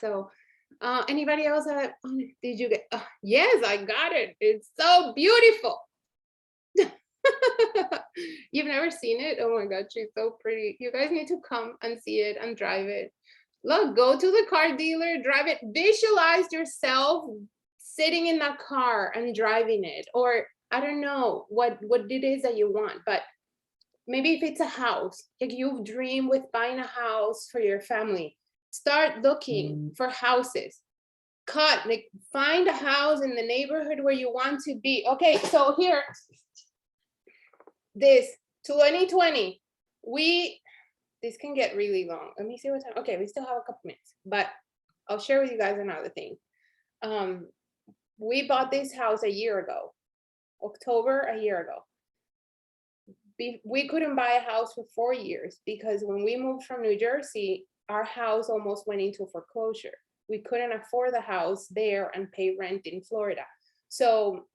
So anybody else have, did you get, yes, I got it. It's so beautiful. You've never seen it? Oh my God, she's so pretty. You guys need to come and see it and drive it. Look, go to the car dealer, drive it, visualize yourself sitting in that car and driving it. Or I don't know what it is that you want, but maybe if it's a house, like you've dreamed with buying a house for your family, start looking for houses. Like find a house in the neighborhood where you want to be. Okay, so here, this 2020, this can get really long. Let me see what time. Okay, we still have a couple minutes, but I'll share with you guys another thing. We bought this house a year ago, October a year ago. We couldn't buy a house for 4 years because when we moved from New Jersey, our house almost went into foreclosure. We couldn't afford the house there and pay rent in Florida. So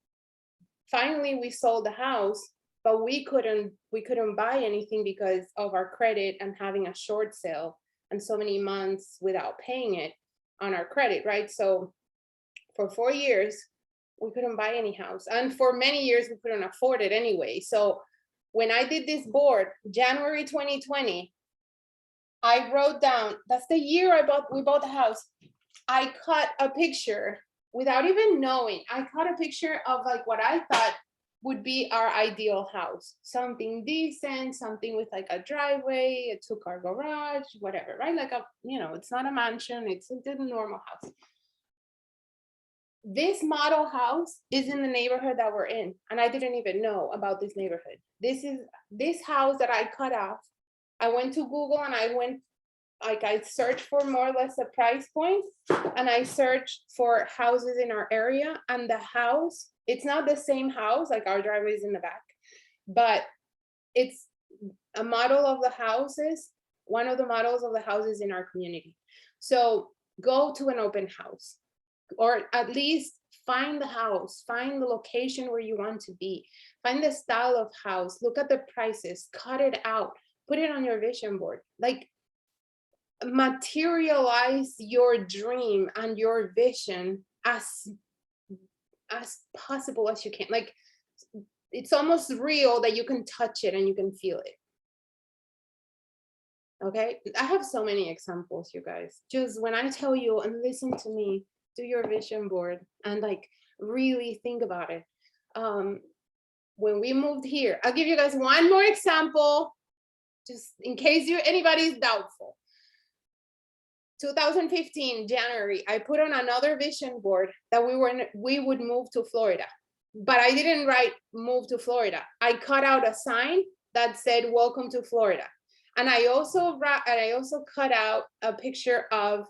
finally we sold the house, but we couldn't buy anything because of our credit and having a short sale and so many months without paying it on our credit, right? So for 4 years, we couldn't buy any house. And for many years, we couldn't afford it anyway. So when I did this board, January 2020, I wrote down, that's the year we bought the house. I cut a picture without even knowing. I cut a picture of like what I thought would be our ideal house, something decent, something with like a driveway, a 2-car garage, whatever, right? Like it's not a mansion, it's a normal house. This model house is in the neighborhood that we're in, and I didn't even know about this neighborhood. This house that I cut off. I went to Google and I searched for more or less the price point, and I searched for houses in our area, and the house, it's not the same house, like our driveway is in the back, but it's a model of the houses, one of the models of the houses in our community. So go to an open house, or at least find the house, find the location where you want to be, find the style of house, look at the prices, cut it out, put it on your vision board. Like materialize your dream and your vision as possible as you can. Like, it's almost real that you can touch it and you can feel it. Okay, I have so many examples, you guys. Just when I tell you and listen to me, do your vision board and like really think about it. When we moved here, I'll give you guys one more example, just in case anybody's doubtful. 2015 January, I put on another vision board that we would move to Florida, but I didn't write move to Florida. I cut out a sign that said welcome to Florida, and I also cut out a picture of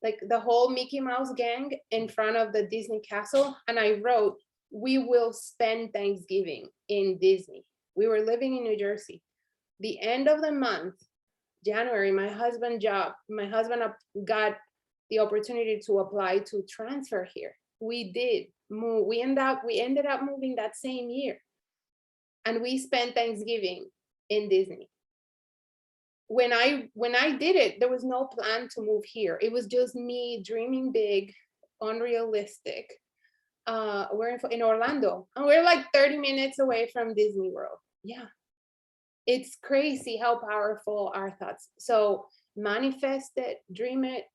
like the whole Mickey Mouse gang in front of the Disney castle, and I wrote, we will spend Thanksgiving in Disney. We were living in New Jersey. The end of the month, January, my husband got the opportunity to apply to transfer here. We did move. We ended up moving that same year, and we spent Thanksgiving in Disney. When I did it, there was no plan to move here. It was just me dreaming big, unrealistic. We're in Orlando, and we're like 30 minutes away from Disney World. Yeah. It's crazy how powerful our thoughts. So manifest it, dream it.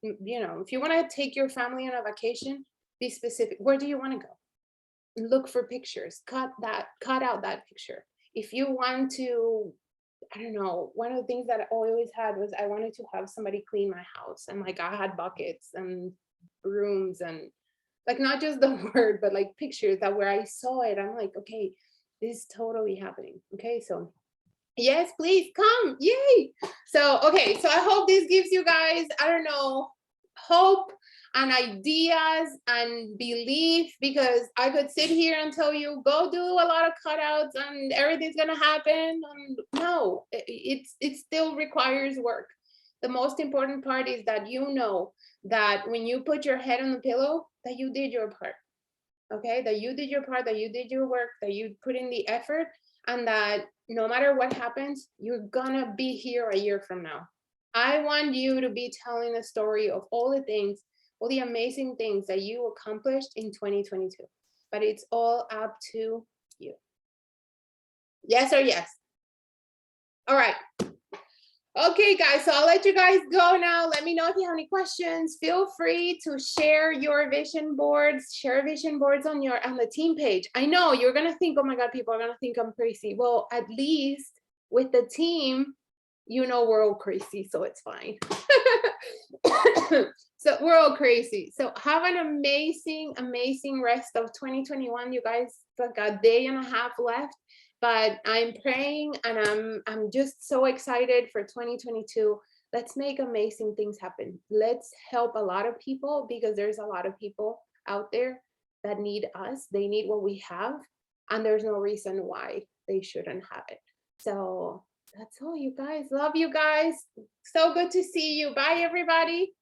You know, if you want to take your family on a vacation, be specific. Where do you want to go? Look for pictures. Cut out that picture. If you want to, I don't know, one of the things that I always had was I wanted to have somebody clean my house, and like I had buckets and brooms and like not just the word, but like pictures that where I saw it, I'm like, okay, this is totally happening. Okay, so yes, please come. Yay. So okay, so I hope this gives you guys, I don't know, hope and ideas and belief, because I could sit here and tell you go do a lot of cutouts and everything's gonna happen. And no, it still requires work. The most important part is that you know that when you put your head on the pillow, that you did your part. Okay, that you did your part, that you did your work, that you put in the effort, and that no matter what happens, you're gonna be here a year from now. I want you to be telling a story of all the things, all the amazing things that you accomplished in 2022. But it's all up to you. Yes or yes? All right. Okay, guys, so I'll let you guys go now. Let me know if you have any questions. Feel free to share your vision boards, share vision boards on the team page. I know you're gonna think, oh my God, people are gonna think I'm crazy. Well, at least with the team, you know we're all crazy, so it's fine. So we're all crazy. So have an amazing, amazing rest of 2021, you guys. Like a day and a half left. But I'm praying and I'm just so excited for 2022. Let's make amazing things happen. Let's help a lot of people, because there's a lot of people out there that need us. They need what we have, and there's no reason why they shouldn't have it. So that's all, you guys. Love you guys. So good to see you. Bye, everybody.